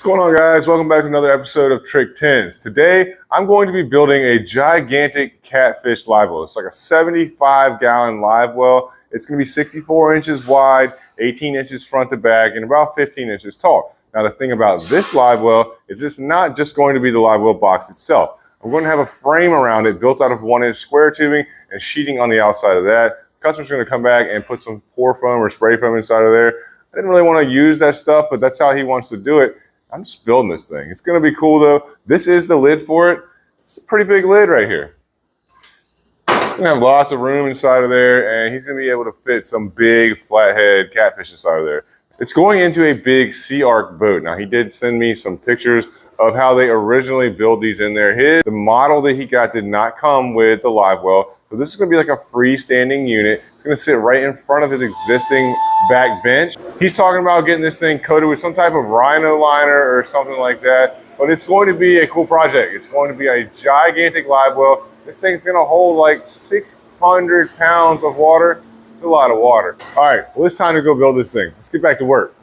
What's going on, guys? Welcome back to another episode of Trick 10s. Today, I'm going to be building a gigantic catfish live well. It's like a 75-gallon live well. It's going to be 64 inches wide, 18 inches front to back, and about 15 inches tall. Now, the thing about this live well is it's not just going to be the live well box itself. I'm going to have a frame around it built out of 1-inch square tubing and sheeting on the outside of that. The customer's going to come back and put some pour foam or spray foam inside of there. I didn't really want to use that stuff, but that's how he wants to do it. I'm just building this thing. It's going to be cool though. This is the lid for it. It's a pretty big lid right here. He's going to have lots of room inside of there, and he's going to be able to fit some big flathead catfish inside of there. It's going into a big Sea Arc boat. Now, he did send me some pictures of how they originally build these in there. The model that he got did not come with the live well. So this is going to be like a freestanding unit. It's going to sit right in front of his existing back bench. He's talking about getting this thing coated with some type of rhino liner or something like that. But it's going to be a cool project. It's going to be a gigantic live well. This thing's going to hold like 600 pounds of water. It's a lot of water. All right, well, it's time to go build this thing. Let's get back to work.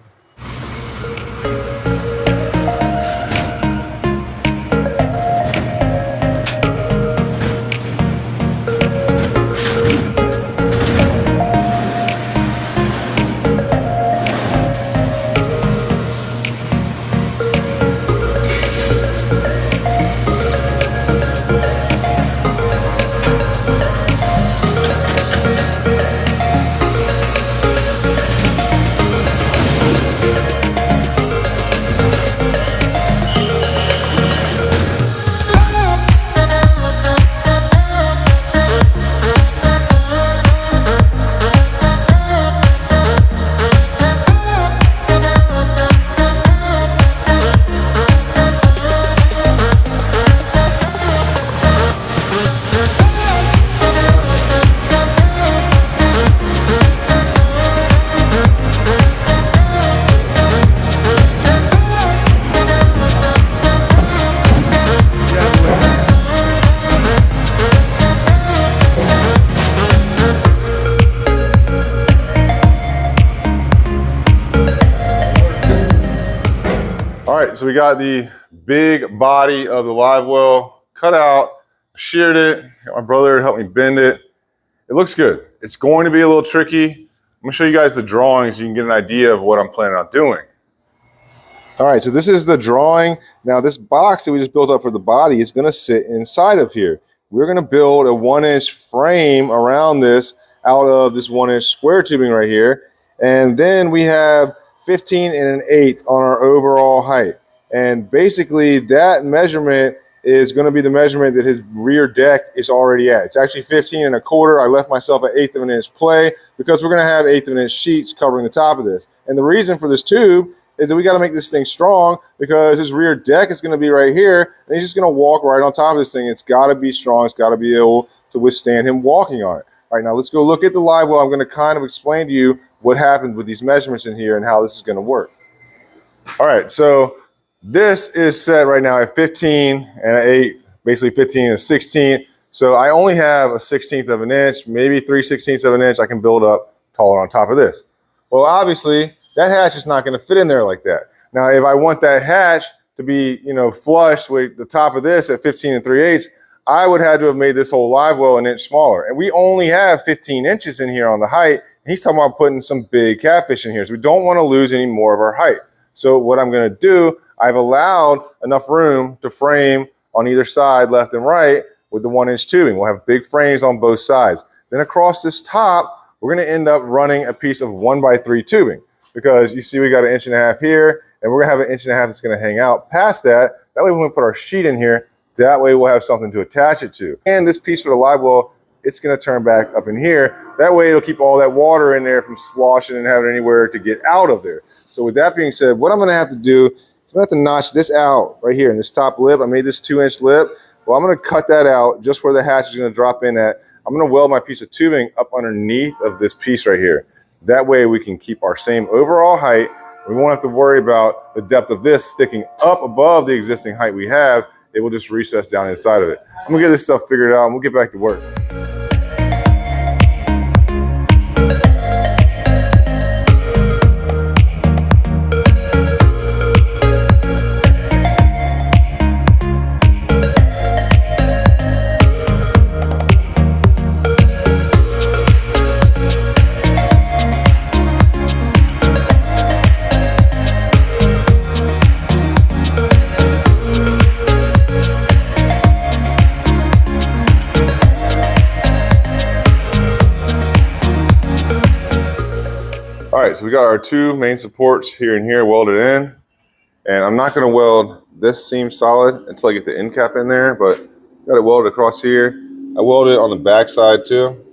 All right, so we got the big body of the live well cut out, sheared it. Got my brother helped me bend it. It looks good. It's going to be a little tricky. I'm gonna show you guys the drawings so you can get an idea of what I'm planning on doing. All right, so this is the drawing. Now this box that we just built up for the body is gonna sit inside of here. We're gonna build a 1-inch frame around this out of this 1-inch square tubing right here. And then we have 15 1/8 on our overall height. And basically that measurement is going to be the measurement that his rear deck is already at. It's actually 15 1/4. I left myself an 1/8 of an inch play because we're going to have 1/8 of an inch sheets covering the top of this. And the reason for this tube is that we got to make this thing strong because his rear deck is going to be right here and he's just going to walk right on top of this thing. It's got to be strong. It's got to be able to withstand him walking on it. All right, now let's go look at the live well. I'm going to kind of explain to you what happened with these measurements in here and how this is going to work. All right, so this is set right now at 15 1/8, basically 15 1/16. So I only have a 1/16 of an inch, maybe 3/16 of an inch I can build up taller on top of this. Well, obviously, that hatch is not going to fit in there like that. Now, if I want that hatch to be, flush with the top of this at 15 3/8, I would have to have made this whole live well an inch smaller. And we only have 15 inches in here on the height. And he's talking about putting some big catfish in here. So we don't want to lose any more of our height. So what I'm going to do, I've allowed enough room to frame on either side, left and right, with the 1-inch tubing. We'll have big frames on both sides. Then across this top, we're going to end up running a piece of 1x3 tubing. Because you see we got 1.5 inches here, and we're going to have 1.5 inches that's going to hang out past that. That way when we put our sheet in here, that way we'll have something to attach it to. And this piece for the live well, it's going to turn back up in here. That way it'll keep all that water in there from sloshing and having anywhere to get out of there. So with that being said, what I'm going to have to do is I'm going to have to notch this out right here in this top lip. I made this 2-inch lip. Well, I'm going to cut that out just where the hatch is going to drop in at. I'm going to weld my piece of tubing up underneath of this piece right here. That way we can keep our same overall height. We won't have to worry about the depth of this sticking up above the existing height we have. It will just recess down inside of it. I'm gonna get this stuff figured out and we'll get back to work. right, so we got our two main supports here and here welded in. And I'm not going to weld this seam solid until I get the end cap in there, but got it welded across here. I welded it on the back side too.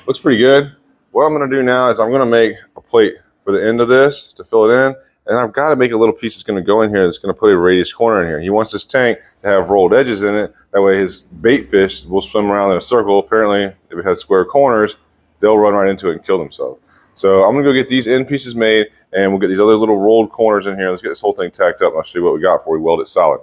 Looks pretty good. What I'm going to do now is I'm going to make a plate for the end of this to fill it in. And I've got to make a little piece that's going to go in here that's going to put a radius corner in here. He wants this tank to have rolled edges in it. That way his bait fish will swim around in a circle. Apparently, if it has square corners, they'll run right into it and kill themselves. So I'm going to go get these end pieces made, and we'll get these other little rolled corners in here. Let's get this whole thing tacked up, and I'll show you what we got before we weld it solid.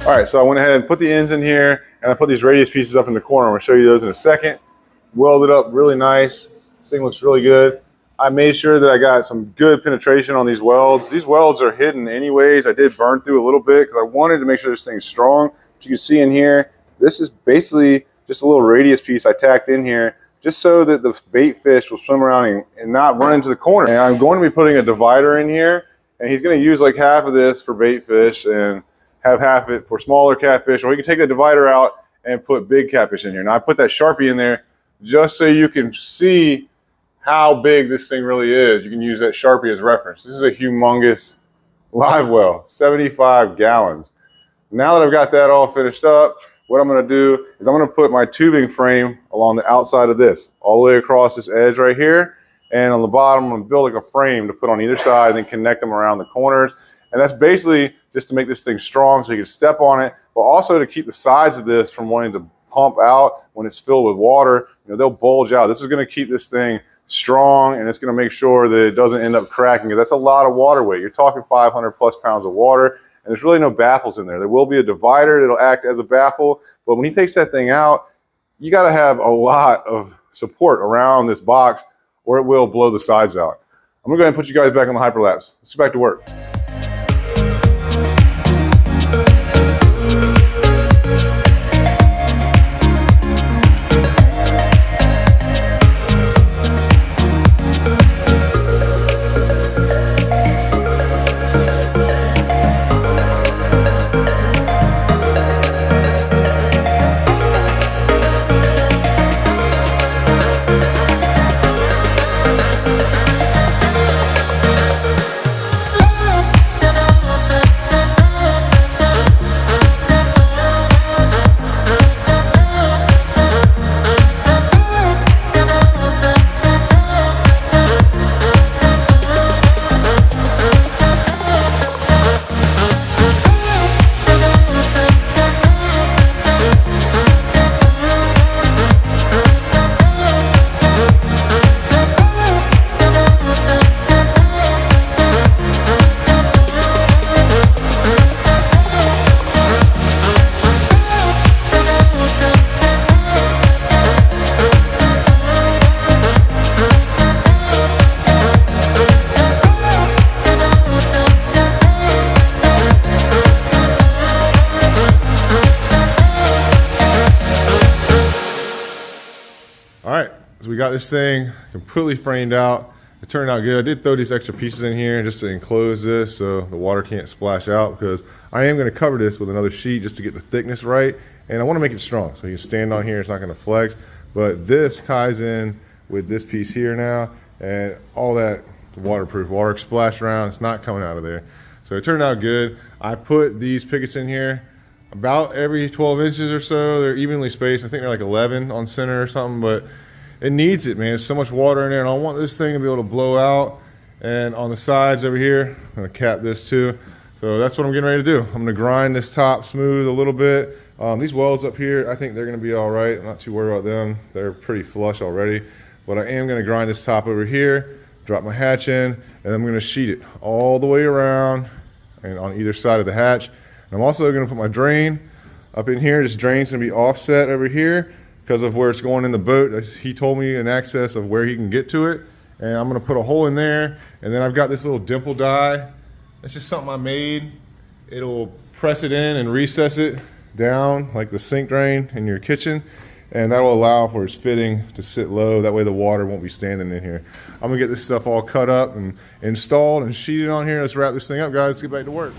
All right, so I went ahead and put the ends in here, and I put these radius pieces up in the corner. I'm gonna show you those in a second. Welded up really nice. This thing looks really good. I made sure that I got some good penetration on these welds. These welds are hidden anyways. I did burn through a little bit because I wanted to make sure this thing's strong. But you can see in here, this is basically just a little radius piece I tacked in here just so that the bait fish will swim around and not run into the corner. And I'm going to be putting a divider in here, and he's gonna use like half of this for bait fish and have half of it for smaller catfish, or you can take the divider out and put big catfish in here. Now I put that Sharpie in there just so you can see how big this thing really is. You can use that Sharpie as reference. This is a humongous live well, 75 gallons. Now that I've got that all finished up, what I'm gonna do is I'm gonna put my tubing frame along the outside of this, all the way across this edge right here. And on the bottom, I'm gonna build like a frame to put on either side and then connect them around the corners. And that's basically just to make this thing strong so you can step on it, but also to keep the sides of this from wanting to pump out when it's filled with water. You know, they'll bulge out. This is going to keep this thing strong, and it's going to make sure that it doesn't end up cracking. That's a lot of water weight. You're talking 500 plus pounds of water, and there's really no baffles in there. There will be a divider that'll act as a baffle, but when he takes that thing out, you got to have a lot of support around this box or it will blow the sides out. I'm going to go ahead and put you guys back on the hyperlapse. Let's get back to work. So we got this thing completely framed out. It turned out good. I did throw these extra pieces in here just to enclose this so the water can't splash out, because I am going to cover this with another sheet just to get the thickness right, and I want to make it strong so you can stand on here. It's not going to flex, but this ties in with this piece here now, and all that waterproof. Water splash around, it's not coming out of there. So it turned out good. I put these pickets in here about every 12 inches or so. They're evenly spaced. I think they're like 11 on center or something, but it needs it, man. There's so much water in there, and I want this thing to be able to blow out. And on the sides over here, I'm gonna cap this too. So that's what I'm getting ready to do. I'm gonna grind this top smooth a little bit. These welds up here, I think they're gonna be all right. I'm not too worried about them. They're pretty flush already. But I am gonna grind this top over here, drop my hatch in, and I'm gonna sheet it all the way around and on either side of the hatch. And I'm also gonna put my drain up in here. This drain's gonna be offset over here. because of where it's going in the boat. He told me an access of where he can get to it, and I'm gonna put a hole in there. And then I've got this little dimple die. It's just something I made. It'll press it in and recess it down like the sink drain in your kitchen, and that will allow for its fitting to sit low. That way the water won't be standing in here. I'm gonna get this stuff all cut up and installed and sheeted on here. Let's wrap this thing up, guys. Let's get back to work.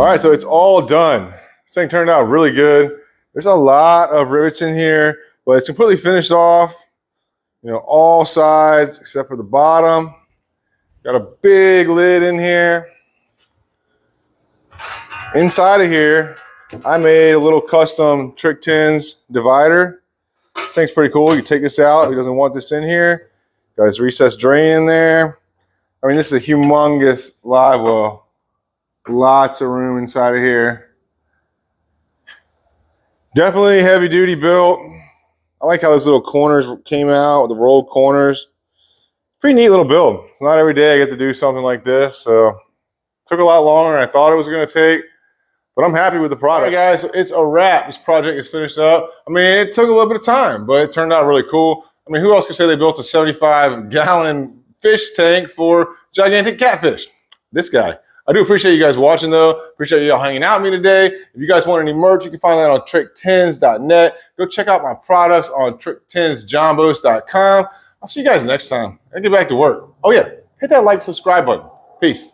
right, so it's all done. This thing turned out really good. There's a lot of rivets in here, but it's completely finished off. You know, all sides except for the bottom. Got a big lid in here. Inside of here, I made a little custom Trick Tins divider. This thing's pretty cool. You take this out. He doesn't want this in here. Got his recessed drain in there. I mean, this is a humongous live well. Lots of room inside of here. Definitely heavy duty built. I like how those little corners came out with the rolled corners. Pretty neat little build. It's not every day I get to do something like this, so it took a lot longer than I thought it was going to take, but I'm happy with the product. All right, guys, so it's a wrap. This project is finished up. I mean, it took a little bit of time, but it turned out really cool. I mean, who else could say they built a 75-gallon fish tank for gigantic catfish? This guy. I do appreciate you guys watching, though. Appreciate you all hanging out with me today. If you guys want any merch, you can find that on tricktins.net. Go check out my products on tricktinsjombos.com. I'll see you guys next time. I'll get back to work. Oh, yeah. Hit that like, subscribe button. Peace.